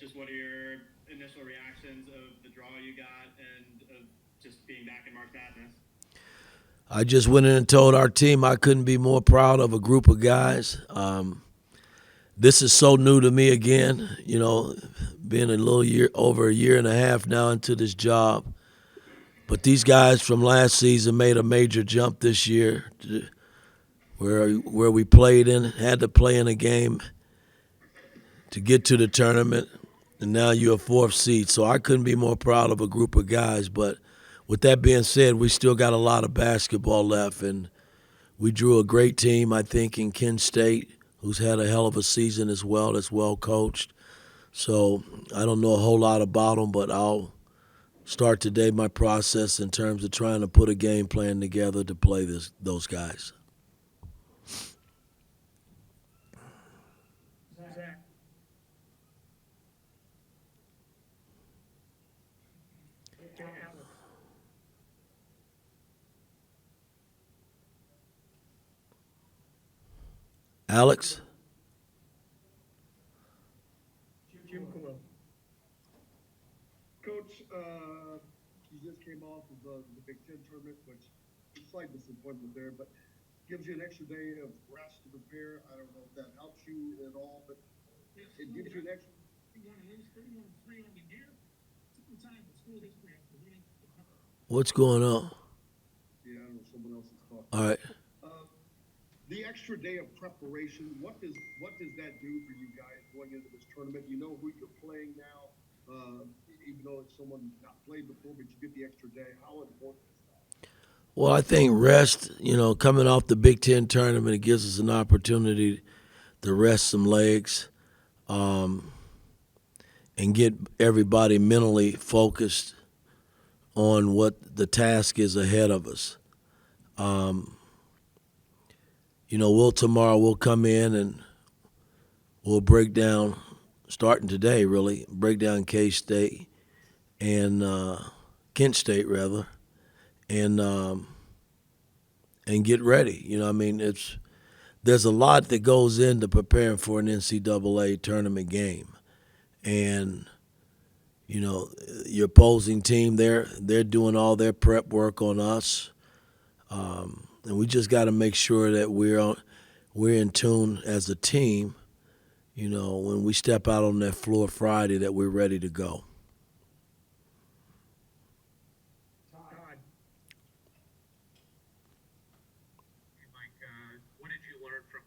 just what are your initial reactions of the draw you got and of just being back in March Madness? I just went in and told our team I couldn't be more proud of a group of guys. This is so new to me again, being over a year and a half now into this job. But these guys from last season made a major jump this year, where we had to play in a game to get to the tournament, and now you're a fourth seed. So I couldn't be more proud of a group of guys. But with that being said, we still got a lot of basketball left, and we drew a great team, I think, in Kent State, who's had a hell of a season as well, that's well coached. So I don't know a whole lot about them, but I'll start today my process in terms of trying to put a game plan together to play those guys. Zach. Alex. Alex? Jim Coyle. Coach, you just came off of the Big Ten tournament, which is slight disappointment there, but gives you an extra day of rest to prepare. I don't know if that helps you at all, but it gives you an extra. What's going on? Yeah, I don't know. Someone else is talking. All right. The extra day of preparation. What does that do for you guys going into this tournament? You know who you're playing now, even though it's someone not played before, but you get the extra day. How important is that? Well, I think rest, coming off the Big Ten tournament, it gives us an opportunity to rest some legs and get everybody mentally focused on what the task is ahead of us. Tomorrow we'll come in and we'll break down, starting today really, break down K-State and Kent State rather, and get ready. There's a lot that goes into preparing for an NCAA tournament game, and your opposing team, they're doing all their prep work on us, and we just got to make sure that we're in tune as a team. When we step out on that floor Friday, that we're ready to go. Mike, what did you learn from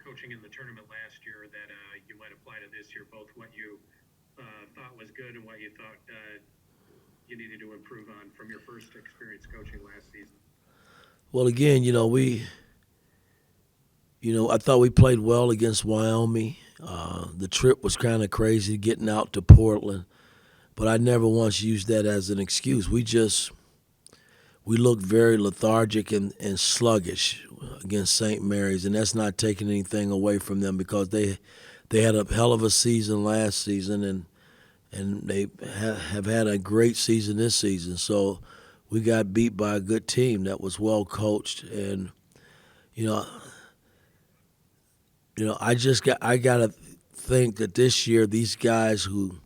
coaching in the tournament last year that you might apply to this year, both what you thought was good and what you thought you needed to improve on from your first experience coaching last season? Well, again, I thought we played well against Wyoming. The trip was kind of crazy getting out to Portland, but I never once used that as an excuse. We looked very lethargic and sluggish against St. Mary's, and that's not taking anything away from them because they had a hell of a season last season, and they have had a great season this season. So we got beat by a good team that was well coached, and I gotta think that this year these guys who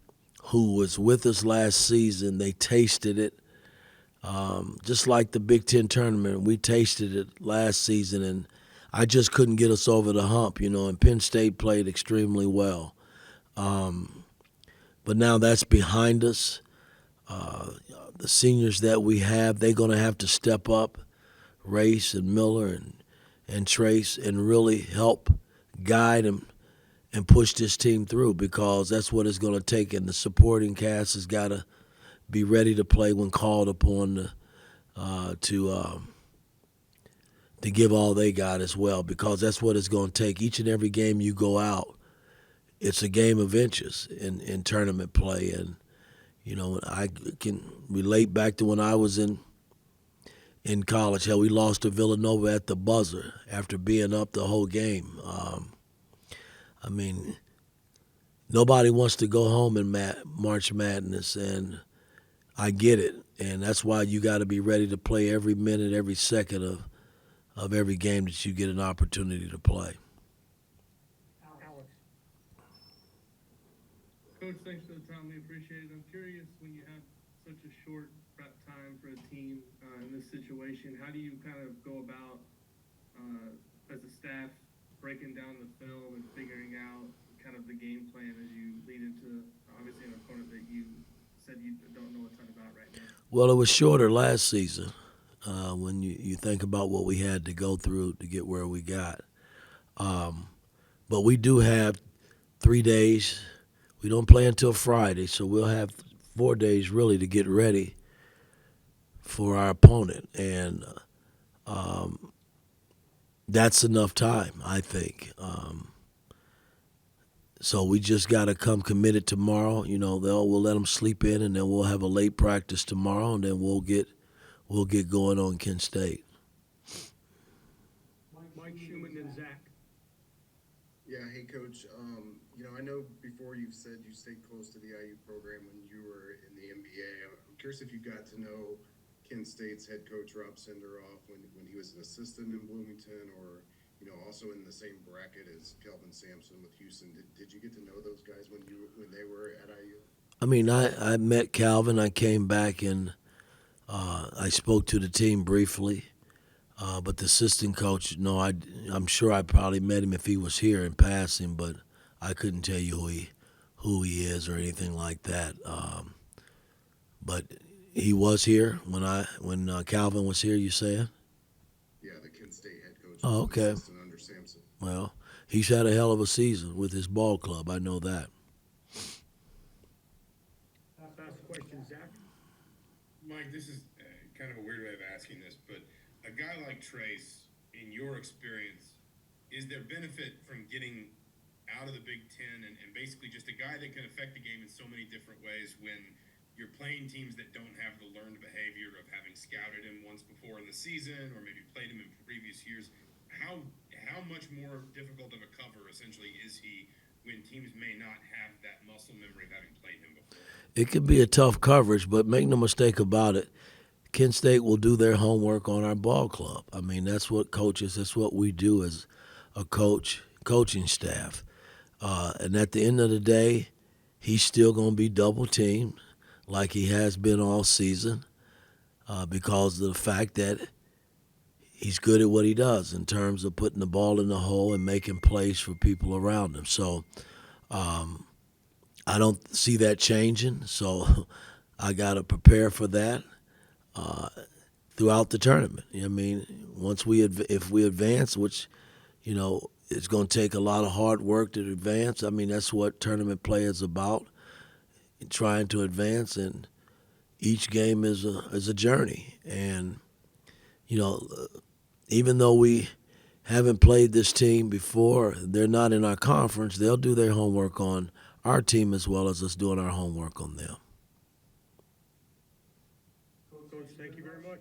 was with us last season, they tasted it. Just like the Big Ten tournament, we tasted it last season, and I just couldn't get us over the hump, and Penn State played extremely well. But now that's behind us. The seniors that we have, they're going to have to step up, Race and Miller and Trace, and really help guide them and push this team through, because that's what it's going to take, and the supporting cast has got to be ready to play when called upon to give all they got as well, because that's what it's going to take. Each and every game you go out, it's a game of inches in tournament play, and I can relate back to when I was in college. Hell, we lost to Villanova at the buzzer after being up the whole game. Nobody wants to go home in March Madness, and I get it. And that's why you got to be ready to play every minute, every second of every game that you get an opportunity to play. Alex. Coach, thanks for the time. We appreciate it. I'm curious, when you have such a short prep time for a team in this situation, how do you kind of go about, as a staff, breaking down the film and figuring out kind of the game plan as you lead into, obviously, an opponent that you said you don't know a ton about right now? Well, it was shorter last season when you think about what we had to go through to get where we got. But we do have 3 days. We don't play until Friday, so we'll have 4 days really to get ready for our opponent. And that's enough time, I think. So we just got to come committed tomorrow. You know, we'll let them sleep in, and then we'll have a late practice tomorrow, and then we'll get going on Kent State. Mike Schumann and Zach. Yeah, hey Coach. I know before you've said you stayed close to the IU program when you were in the NBA. I'm curious if you got to know Kent State's head coach Rob Senderoff when he was an assistant in Bloomington, or also in the same bracket as Kelvin Sampson with Houston. Did you get to know those guys when they were at IU? I mean, I met Calvin. I came back and I spoke to the team briefly. But the assistant coach, no, I'm sure I probably met him if he was here in passing, but I couldn't tell you who he is or anything like that. But he was here when Calvin was here. You saying? Yeah, the Kent State head coach. Oh, okay. Assistant under Sampson. Well, he's had a hell of a season with his ball club. I know that. Last question, Zach. Mike, this is kind of a weird way of asking this, but a guy like Trace, in your experience, is there benefit from getting out of the Big Ten and basically just a guy that can affect the game in so many different ways when you're playing teams that don't have the learned behavior of having scouted him once before in the season or maybe played him in previous years? How much more difficult of a cover, essentially, is he when teams may not have that muscle memory of having played him before? It could be a tough coverage, but make no mistake about it, Kent State will do their homework on our ball club. I mean, that's what we do as a coaching staff. And at the end of the day, he's still going to be double teamed like he has been all season because of the fact that he's good at what he does in terms of putting the ball in the hole and making plays for people around him. So I don't see that changing. So I got to prepare for that throughout the tournament. I mean, if we advance, which it's going to take a lot of hard work to advance. I mean, that's what tournament play is about, trying to advance, and each game is a journey. And even though we haven't played this team before, they're not in our conference. They'll do their homework on our team as well as us doing our homework on them. Coach, thank you very much.